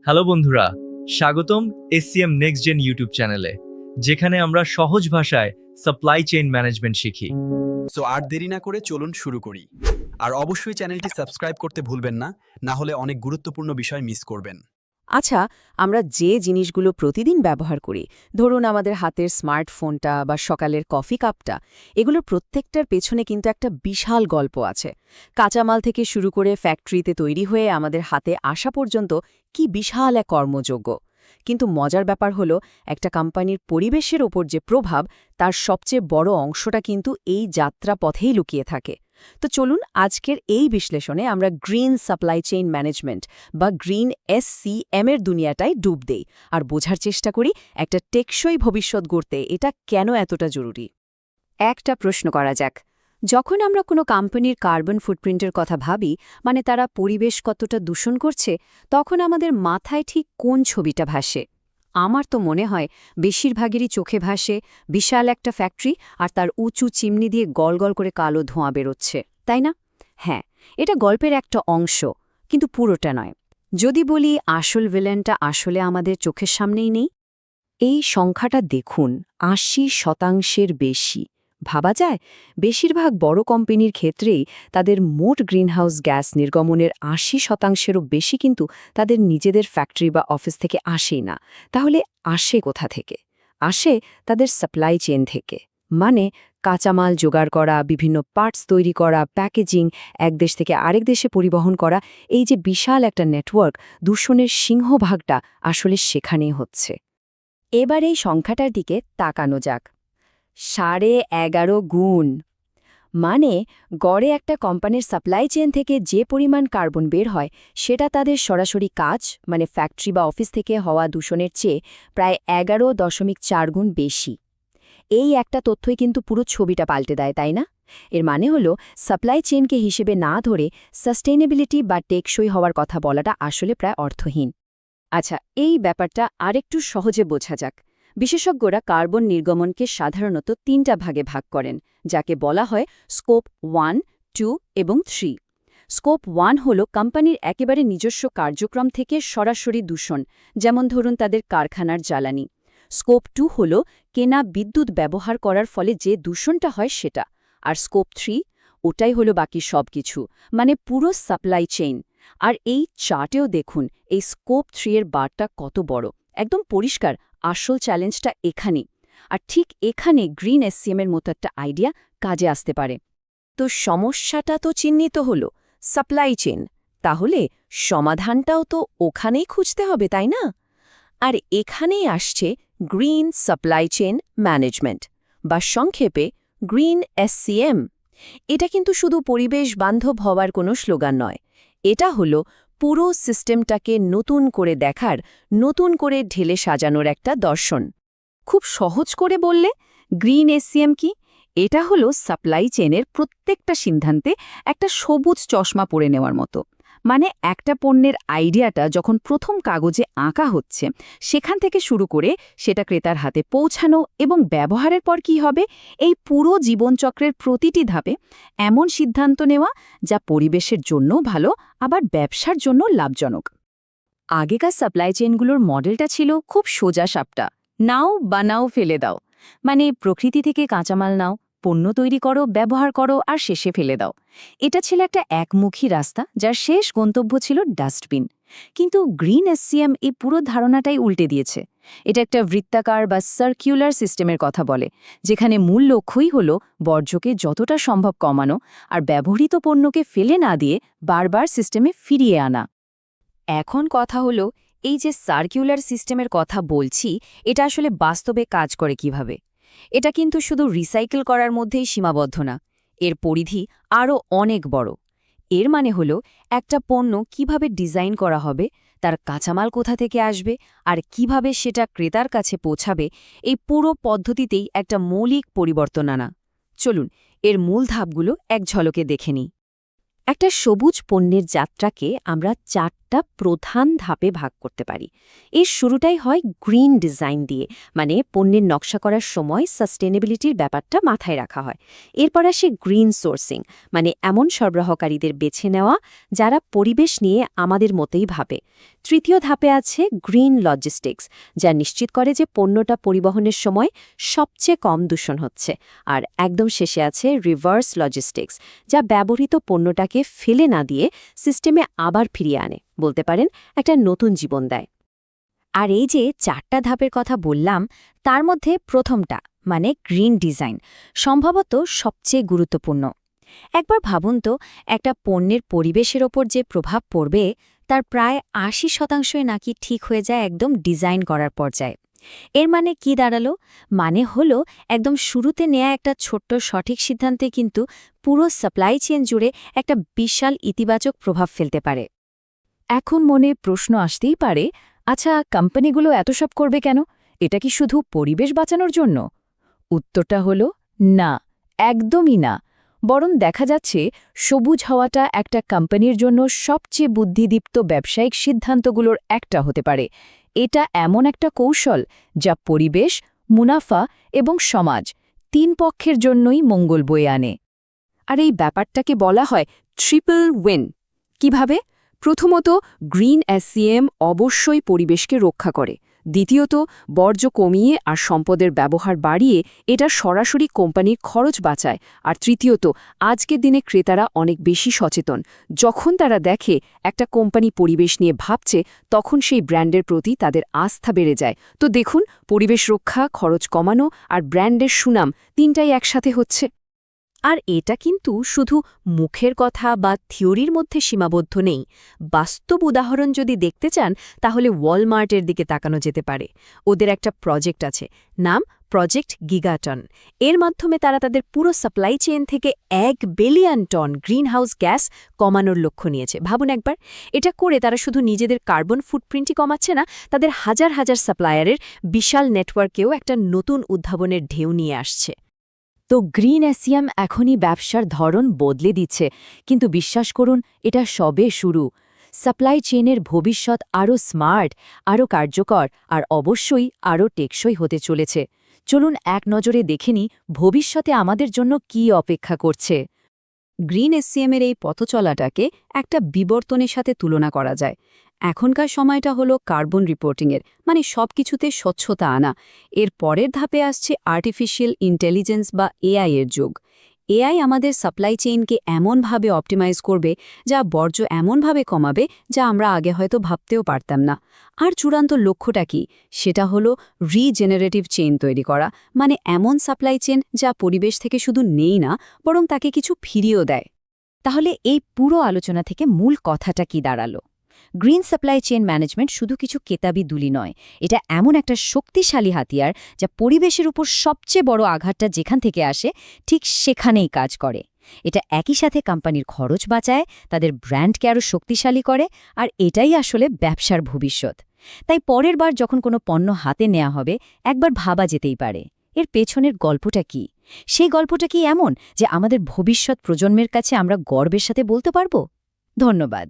Hello বন্ধুরা, স্বাগতম SCM next gen YouTube চ্যানেলে, যেখানে আমরা সহজ ভাষায় সাপ্লাই চেইন ম্যানেজমেন্ট শিখি। সো আর দেরি না করে চলুন শুরু করি। আর অবশ্যই চ্যানেলটি সাবস্ক্রাইব করতে ভুলবেন না, না হলে অনেক গুরুত্বপূর্ণ বিষয় মিস করবেন। আচ্ছা, আমরা যে জিনিসগুলো প্রতিদিন ব্যবহার করি, ধরুন আমাদের হাতের স্মার্টফোনটা বা সকালের কফি কাপটা, এগুলোর প্রত্যেকটার পেছনে কিন্তু একটা বিশাল গল্প আছে। কাঁচামাল থেকে শুরু করে ফ্যাক্টরিতে তৈরি হয়ে আমাদের হাতে আসা পর্যন্ত কি বিশাল এক কর্মযোগ্য। কিন্তু মজার ব্যাপার হলো, একটা কোম্পানির পরিবেশের ওপর যে প্রভাব, তার সবচেয়ে বড় অংশটা কিন্তু এই যাত্রা পথেই লুকিয়ে থাকে। তো চলুন আজকের এই বিশ্লেষণে আমরা গ্রিন সাপ্লাই চেইন ম্যানেজমেন্ট বা গ্রিন এসসিএম এর দুনিয়াটায় ডুব দেই আর বোঝার চেষ্টা করি একটা টেকসই ভবিষ্যৎ গড়তে এটা কেন এতটা জরুরি। একটা প্রশ্ন করা যাক, যখন আমরা কোনো কোম্পানির কার্বন ফুটপ্রিন্টের কথা ভাবি, মানে তারা পরিবেশ কতটা দূষণ করছে, তখন আমাদের মাথায় ঠিক কোন ছবিটা ভাসে? আমার তো মনে হয় বেশিরভাগেরই চোখে ভাসে বিশাল একটা ফ্যাক্টরি আর তার উঁচু চিমনি দিয়ে গলগল করে কালো ধোঁয়া বেরোচ্ছে, তাই না? হ্যাঁ, এটা গল্পের একটা অংশ, কিন্তু পুরোটা নয়। যদি বলি আসল ভিলেনটা আসলে আমাদের চোখের সামনেই নেই, এই সংখ্যাটা দেখুন, ৮০% বেশি। ভাবা যায়, বেশিরভাগ বড় কোম্পানির ক্ষেত্রেই তাদের মোট গ্রিনহাউস গ্যাস নির্গমনের ৮০%-এরও বেশি কিন্তু তাদের নিজেদের ফ্যাক্টরি বা অফিস থেকে আসেই না। তাহলে আসে কোথা থেকে? আসে তাদের সাপ্লাই চেইন থেকে। মানে কাঁচামাল জোগাড় করা, বিভিন্ন পার্টস তৈরি করা, প্যাকেজিং, এক দেশ থেকে আরেক দেশে পরিবহন করা, এই যে বিশাল একটা নেটওয়ার্ক, দূষণের সিংহভাগটা আসলে সেখানেই হচ্ছে। এবার এই সংখ্যাটার দিকে তাকানো যাক। 11.5 গুণ। মানে গড়ে একটা কোম্পানির সাপ্লাই চেইন থেকে যে পরিমাণ কার্বন বের হয়, সেটা তাদের সরাসরি কাজ, মানে ফ্যাক্টরি বা অফিস থেকে হওয়া দূষণের চেয়ে প্রায় 11.4 গুণ বেশি। এই একটা তথ্যই কিন্তু পুরো ছবিটা পাল্টে দেয়, তাই না? এর মানে হলো, সাপ্লাই চেইনকে হিসেবে না ধরে সাস্টেইনেবিলিটি বা টেকসই হওয়ার কথা বলাটা আসলে প্রায় অর্থহীন। আচ্ছা, এই ব্যাপারটা আরেকটু সহজে বোঝা যাক। বিশেষজ্ঞরা কার্বন নির্গমনকে সাধারণত ৩টা ভাগে ভাগ করেন, যাকে বলা হয় স্কোপ 1, 2 এবং 3। স্কোপ 1 হল কোম্পানির একেবারে নিজস্ব কার্যক্রম থেকে সরাসরি দূষণ, যেমন ধরুন তাদের কারখানার জ্বালানি। স্কোপ 2 হল কেনা বিদ্যুৎ ব্যবহার করার ফলে যে দূষণটা হয় সেটা। আর স্কোপ 3, ওটাই হলো বাকি সব কিছু, মানে পুরো সাপ্লাই চেইন। আর এই চার্টেও দেখুন এই স্কোপ 3 এর বারটা কত বড়, একদম পরিষ্কার। আসল চ্যালেঞ্জটা এখানেই। আর ঠিক এখানে গ্রিন এসসিএম এর মতো একটা আইডিয়া কাজে আসতে পারে। তো সমস্যাটা তো চিহ্নিত হলো, সাপ্লাই চেইন। তাহলে সমাধানটাও তো ওখানেই খুঁজতে হবে, তাই না? আর এখানেই আসছে গ্রিন সাপ্লাই চেইন ম্যানেজমেন্ট, বা সংক্ষেপে গ্রিন এসসিএম। এটা কিন্তু শুধু পরিবেশ বান্ধব হওয়ার কোনো স্লোগান নয়। এটা হলো পুরো সিস্টেমটাকে নতুন করে দেখার, নতুন করে ঢেলে সাজানোর একটা দর্শন। খুব সহজ করে বললে, গ্রিন এসসিএম কি? এটা হলো সাপ্লাই চেইনের প্রত্যেকটা সিদ্ধান্তে একটা সবুজ চশমা পরে নেওয়ার মতো। মানে একটা পণ্যের আইডিয়াটা যখন প্রথম কাগজে আঁকা হচ্ছে, সেখান থেকে শুরু করে সেটা ক্রেতার হাতে পৌঁছানো এবং ব্যবহারের পর কি হবে, এই পুরো জীবনচক্রের প্রতিটি ধাপে এমন সিদ্ধান্ত নেওয়া যা পরিবেশের জন্য ভালো, আবার ব্যবসার জন্য লাভজনক। আগেকার সাপ্লাই চেইনগুলোর মডেলটা ছিল খুব সোজা সাপটা, নাও বানাও ফেলে দাও। মানে প্রকৃতি থেকে কাঁচামাল নাও, পণ্য তৈরি করো, ব্যবহার করো আর শেষে ফেলে দাও। এটা ছিল একটা একমুখী রাস্তা, যার শেষ গন্তব্য ছিল ডাস্টবিন। কিন্তু গ্রিন এসসিএম এই পুরো ধারণাটাই উল্টে দিয়েছে। এটা একটা বৃত্তাকার বা সার্কুলার সিস্টেমের কথা বলে, যেখানে মূল লক্ষ্যই হল বর্জ্যকে যতটা সম্ভব কমানো আর ব্যবহৃত পণ্যকে ফেলে না দিয়ে বারবার সিস্টেমে ফিরিয়ে আনা। এখন কথা হলো, এই যে সার্কুলার সিস্টেমের কথা বলছি, এটা আসলে বাস্তবে কাজ করে কিভাবে? এটা কিন্তু শুধু রিসাইকেল করার মধ্যেই সীমাবদ্ধ না, এর পরিধি আরও অনেক বড়। এর মানে হলো, একটা পণ্য কিভাবে ডিজাইন করা হবে, তার কাঁচামাল কোথা থেকে আসবে আর কিভাবে সেটা ক্রেতার কাছে পৌঁছাবে, এই পুরো পদ্ধতিতেই একটা মৌলিক পরিবর্তন আনা। চলুন এর মূল ধাপগুলো এক ঝলকে দেখে নিই। একটা সবুজ পণ্যের যাত্রাকে আমরা 4 চারটা প্রধান ধাপে ভাগ করতে পারি। এর শুরুটাই হয় গ্রিন ডিজাইন দিয়ে, মানে পণ্যের নকশা করার সময় সাস্টেনেবিলিটির ব্যাপারটা মাথায় রাখা হয়। এরপর আসে গ্রিন সোর্সিং, মানে এমন সরবরাহকারীদের বেছে নেওয়া যারা পরিবেশ নিয়ে আমাদের মতোই ভাবে। তৃতীয় ধাপে আছে গ্রিন লজিস্টিক্স, যা নিশ্চিত করে যে পণ্যটা পরিবহনের সময় সবচেয়ে কম দূষণ হচ্ছে। আর একদম শেষে আছে রিভার্স লজিস্টিক্স, যা ব্যবহৃত পণ্যটাকে ফেলে না দিয়ে সিস্টেমে আবার ফিরিয়ে আনে, বলতে পারেন একটা নতুন জীবন দেয়। আর এই যে চারটা ধাপের কথা বললাম, তার মধ্যে প্রথমটা মানে গ্রিন ডিজাইন সম্ভবত সবচেয়ে গুরুত্বপূর্ণ। একবার ভাবুন তো, একটা পণ্যের পরিবেশের ওপর যে প্রভাব পড়বে তার প্রায় ৮০% নাকি ঠিক হয়ে যায় একদম ডিজাইন করার পর্যায়ে। এর মানে কি দাঁড়ালো? মানে হলো একদম শুরুতে নেয়া একটা ছোট্ট সঠিক সিদ্ধান্তে কিন্তু পুরো সাপ্লাই চেইন জুড়ে একটা বিশাল ইতিবাচক প্রভাব ফেলতে পারে। এখন মনে প্রশ্ন আসতেই পারে, আচ্ছা, কোম্পানিগুলো এত সব করবে কেন? এটা কি শুধু পরিবেশ বাঁচানোর জন্য? উত্তরটা হলো না, একদমই না। বরং দেখা যাচ্ছে সবুজ হওয়াটা একটা কোম্পানির জন্য সবচেয়ে বুদ্ধিদীপ্ত ব্যবসায়িক সিদ্ধান্তগুলোর একটা হতে পারে। এটা এমন একটা কৌশল যা পরিবেশ, মুনাফা এবং সমাজ তিন পক্ষের জন্যই মঙ্গল বয়ে আনে। আর এই ব্যাপারটাকে বলা হয় ট্রিপল উইন। কিভাবে? প্রথমত, গ্রিন এসসিএম অবশ্যই পরিবেশকে রক্ষা করে। দ্বিতীয়ত, বর্জ্য কমিয়ে আর সম্পদের ব্যবহার বাড়িয়ে এটা সরাসরি কোম্পানির খরচ বাঁচায়। আর তৃতীয়ত, আজকের দিনে ক্রেতারা অনেক বেশি সচেতন। যখন তারা দেখে একটা কোম্পানি পরিবেশ নিয়ে ভাবছে, তখন সেই ব্র্যান্ডের প্রতি তাদের আস্থা বেড়ে যায়। তো দেখুন, পরিবেশ রক্ষা, খরচ কমানো আর ব্র্যান্ডের সুনাম তিনটাই একসাথে হচ্ছে। আর এটা কিন্তু শুধু মুখের কথা বা থিওরির মধ্যে সীমাবদ্ধ নেই। বাস্তব উদাহরণ যদি দেখতে চান, তাহলে ওয়ালমার্টের দিকে তাকানো যেতে পারে। ওদের একটা প্রজেক্ট আছে, নাম প্রজেক্ট গিগাটন। এর মাধ্যমে তারা তাদের পুরো সাপ্লাই চেইন থেকে ১ বিলিয়ন টন গ্রিনহাউস গ্যাস কমানোর লক্ষ্য নিয়েছে। ভাবুন একবার, এটা করে তারা শুধু নিজেদের কার্বন ফুটপ্রিন্টই কমাচ্ছে না, তাদের হাজার হাজার সাপ্লায়ারের বিশাল নেটওয়ার্কেও একটা নতুন উদ্ভাবনের ঢেউ নিয়ে আসছে। তো গ্রিন এসিএম এখনই ব্যবসার ধরন বদলে দিচ্ছে, কিন্তু বিশ্বাস করুন, এটা সবে শুরু। সাপ্লাই চেইনের ভবিষ্যৎ আরও স্মার্ট, আরও কার্যকর আর অবশ্যই আরও টেকসই হতে চলেছে। চলুন এক নজরে দেখে নিই ভবিষ্যতে আমাদের জন্য কী অপেক্ষা করছে। গ্রিন এসসিএমের এই পথচলাটাকে একটা বিবর্তনের সাথে তুলনা করা যায়। এখনকার সময়টা হলো কার্বন রিপোর্টিংয়ের, মানে সবকিছুতে স্বচ্ছতা আনা। এর পরের ধাপে আসছে আর্টিফিশিয়াল ইন্টেলিজেন্স বা এআই এর যুগ। এআই আমাদের সাপ্লাই চেইনকে এমনভাবে অপটিমাইজ করবে, যা বর্জ্য এমনভাবে কমাবে যা আমরা আগে হয়তো ভাবতেও পারতাম না। আর চূড়ান্ত লক্ষ্যটা কি? সেটা হলো রিজেনারেটিভ চেইন তৈরি করা, মানে এমন সাপ্লাই চেইন যা পরিবেশ থেকে শুধু নেই না, বরং তাকে কিছু ফিরিয়েও দেয়। তাহলে এই পুরো আলোচনা থেকে মূল কথাটা কি দাঁড়ালো? গ্রিন সাপ্লাই চেইন ম্যানেজমেন্ট শুধু কিছু কেতাবি দুলি নয়, এটা এমন একটা শক্তিশালী হাতিয়ার যা পরিবেশের উপর সবচেয়ে বড় আঘাতটা যেখান থেকে আসে ঠিক সেখানেই কাজ করে। এটা একই সাথে কোম্পানির খরচ বাঁচায়, তাদের ব্র্যান্ডকে আরও শক্তিশালী করে, আর এটাই আসলে ব্যবসার ভবিষ্যৎ। তাই পরের বার যখন কোনো পণ্য হাতে নেওয়া হবে, একবার ভাবা যেতেই পারে, এর পেছনের গল্পটা কি? সেই গল্পটা কি এমন যে আমাদের ভবিষ্যৎ প্রজন্মের কাছে আমরা গর্বের সাথে বলতে পারব? ধন্যবাদ।